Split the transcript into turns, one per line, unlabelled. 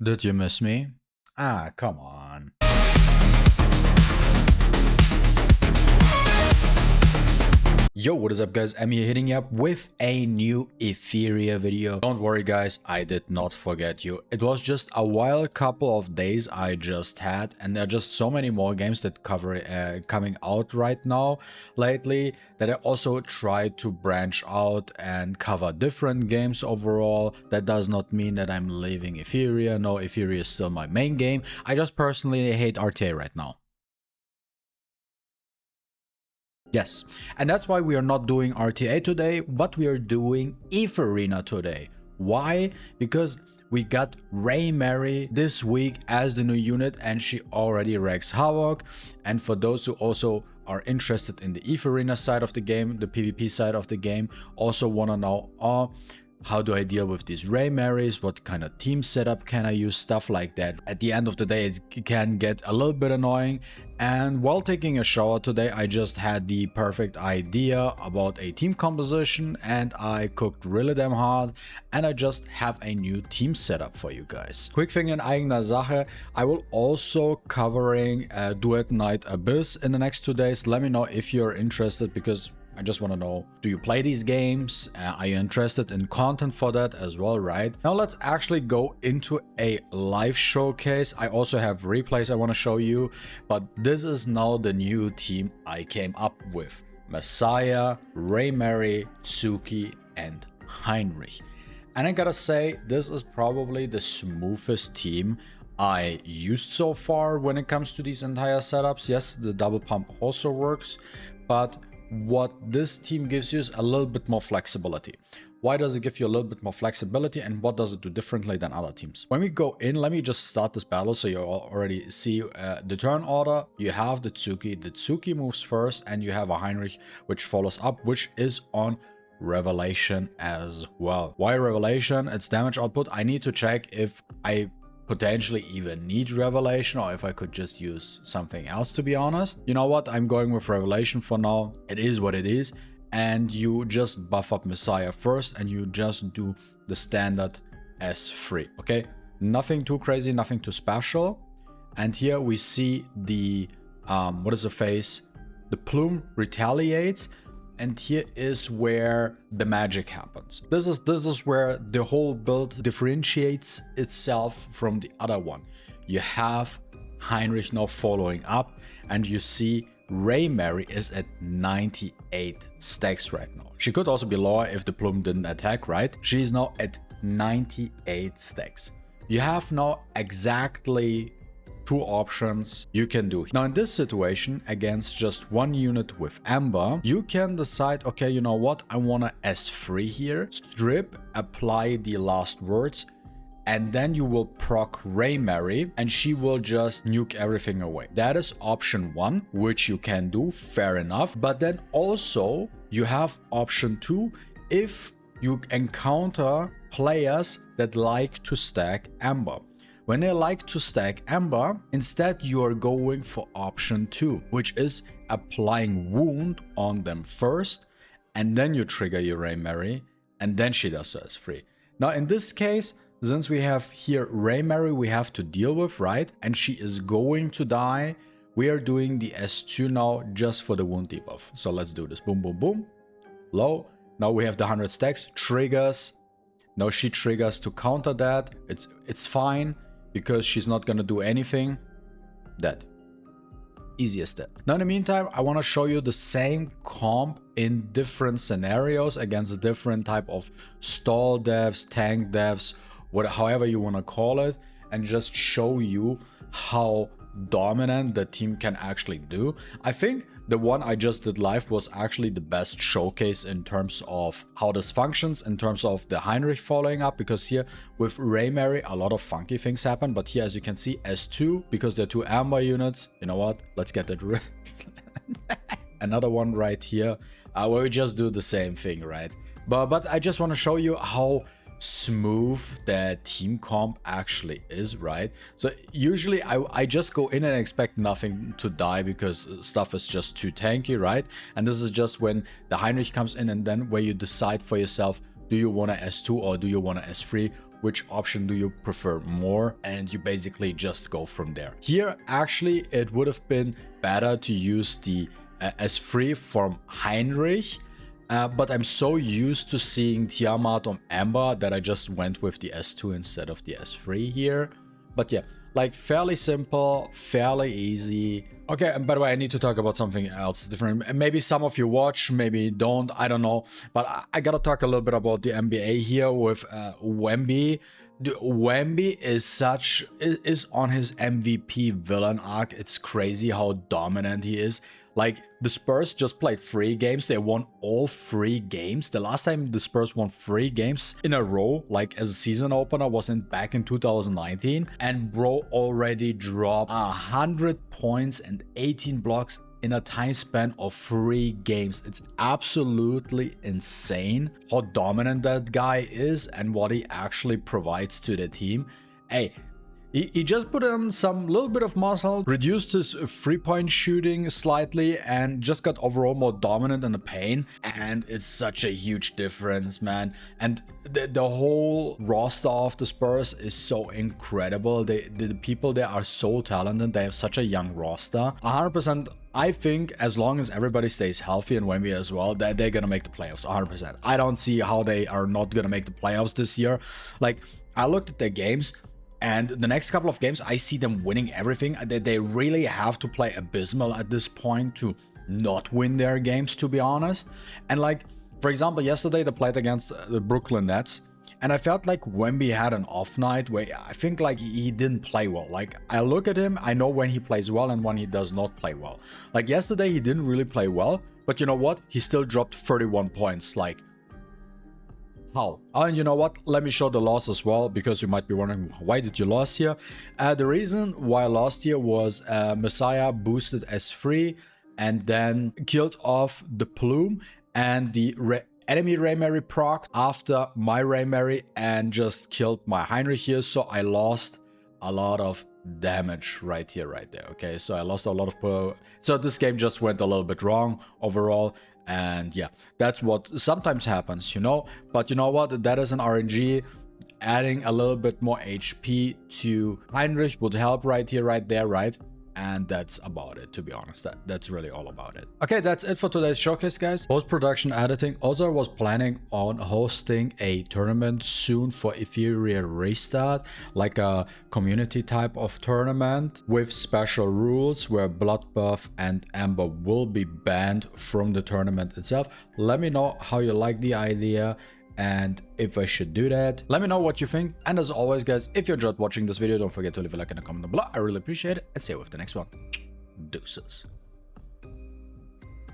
Did you miss me? Ah, come on. Yo, what is up guys? I'm here hitting you up with a new Etheria video. Don't worry guys, I did not forget you. It was just a wild couple of days I just had, and there are just so many more games that coming out right now lately that I also try to branch out and cover different games overall. That does not mean that I'm leaving Etheria. No, Etheria is still my main game. I just personally hate RTA right now. Yes, and that's why we are not doing RTA today, but we are doing Etheria today. Why? Because we got Raymerry this week as the new unit, and she already wreaks havoc. And for those who also are interested in the Etheria side of the game, the PvP side of the game, also want to know, how do I deal with these Raymerrys? What kind of team setup can I use? Stuff like that. At the end of the day, it can get a little bit annoying. And while taking a shower today, I just had the perfect idea about a team composition, and I cooked really damn hard, and I just have a new team setup for you guys. Quick thing in eigener Sache, I will also covering Duet Night Abyss in the next 2 days. Let me know if you're interested, because I just want to know, do you play these games? Are you interested in content for that as well, right? Now let's actually go into a live showcase. I also have replays I want to show you, but this is now the new team I came up with. MaTeIRiA, Raymerry, Tsuki, and Heinrich. And I gotta say, this is probably the smoothest team I used so far when it comes to these entire setups. Yes, the double pump also works, but what this team gives you is a little bit more flexibility. Why does it give you a little bit more flexibility, and what does it do differently than other teams? When we go in, let me just start this battle so you already see the turn order. You have the Tsuki moves first, and you have a Heinrich which follows up, which is on Revelation as well. Why Revelation? It's damage output. I need to check if I potentially even need Revelation, or if I could just use something else, to be honest. You know what, I'm going with Revelation for now. It is what it is, and you just buff up MaTeIRiA first, and you just do the standard S3, okay? Nothing too crazy, nothing too special. And here we see the what is the face? The plume retaliates. And here is where the magic happens. This is where the whole build differentiates itself from the other one. You have Heinrich now following up, and you see Raymerry is at 98 stacks right now. She could also be lower if the plume didn't attack, right? She's now at 98 stacks. You have now exactly two options you can do. Now in this situation, against just one unit with Amber, you can decide, okay, you know what, I want to S3 here, strip, apply the last words, and then you will proc Raymerry, and she will just nuke everything away. That is option one, which you can do, fair enough. But then also you have option two if you encounter players that like to stack Amber. When they like to stack Amber, instead you are going for option 2, which is applying wound on them first, and then you trigger your Raymerry, and then she does the S3. Now in this case, since we have here Raymerry we have to deal with, right? And she is going to die, we are doing the S2 now just for the wound debuff. So let's do this. Boom, boom, boom. Low. Now we have the 100 stacks. Triggers. Now she triggers to counter that. It's fine, because she's not gonna do anything. Dead. Easy as that. Now in the meantime, I want to show you the same comp in different scenarios against different type of stall devs, tank devs, however you want to call it, and just show you how dominant the team can actually do. I think the one I just did live was actually the best showcase in terms of how this functions, in terms of the Heinrich following up, because here with Raymerry a lot of funky things happen, but here as you can see S2, because they're two Amber units, you know what, let's get it another one right here where we just do the same thing, right? But I just want to show you how smooth the team comp actually is, right? So usually I just go in and expect nothing to die because stuff is just too tanky, right? And this is just when the Heinrich comes in, and then where you decide for yourself, do you want to S2 or do you want to S3? which option do you prefer more, and you basically just go from there. Here actually it would have been better to use the S3 from Heinrich, but I'm so used to seeing Tiamat on Amber that I just went with the S2 instead of the S3 here. But yeah, like fairly simple, fairly easy. Okay, and by the way, I need to talk about something else different. Maybe some of you watch, maybe don't, I don't know. But I gotta talk a little bit about the NBA here with Wemby. Wemby is on his MVP villain arc. It's crazy how dominant he is. Like, the Spurs just played 3 games. They won all 3 games. The last time the Spurs won 3 games in a row, like as a season opener, was back in 2019. And bro already dropped 100 points and 18 blocks in a time span of 3 games. It's absolutely insane how dominant that guy is and what he actually provides to the team. Hey, he just put on some little bit of muscle, reduced his 3-point shooting slightly, and just got overall more dominant in the paint. And it's such a huge difference, man. And the whole roster of the Spurs is so incredible. The people there are so talented. They have such a young roster. 100%. I think as long as everybody stays healthy and Wemby as well, that they're gonna make the playoffs. 100%. I don't see how they are not gonna make the playoffs this year. Like, I looked at their games. And the next couple of games, I see them winning everything. They really have to play abysmal at this point to not win their games, to be honest. And like, for example, yesterday they played against the Brooklyn Nets. And I felt like Wemby had an off night where I think like he didn't play well. Like, I look at him, I know when he plays well and when he does not play well. Like yesterday, he didn't really play well. But you know what? He still dropped 31 points. Like, how? And you know what? Let me show the loss as well, because you might be wondering, why did you lose here? The reason why I lost here was MaTeIRiA boosted S3 and then killed off the Plume, and the enemy Raymerry proc after my Raymerry and just killed my Heinrich here. So I lost a lot of damage right here, right there. Okay, so I lost a lot of so this game just went a little bit wrong overall. And yeah, that's what sometimes happens, you know. But you know what? That is an RNG. Adding a little bit more HP to Heinrich would help right here, right there, right? And that's about it, to be honest. That's really all about it. Okay, that's it for today's showcase, guys. Post-production editing. Also, I was planning on hosting a tournament soon for Etheria Restart, like a community type of tournament with special rules where Bloodbath and Amber will be banned from the tournament itself. Let me know how you like the idea and if I should do that. Let me know what you think. And as always, guys, if you enjoyed watching this video, don't forget to leave a like and a comment below. I really appreciate it. And see you with the next one. Deuces.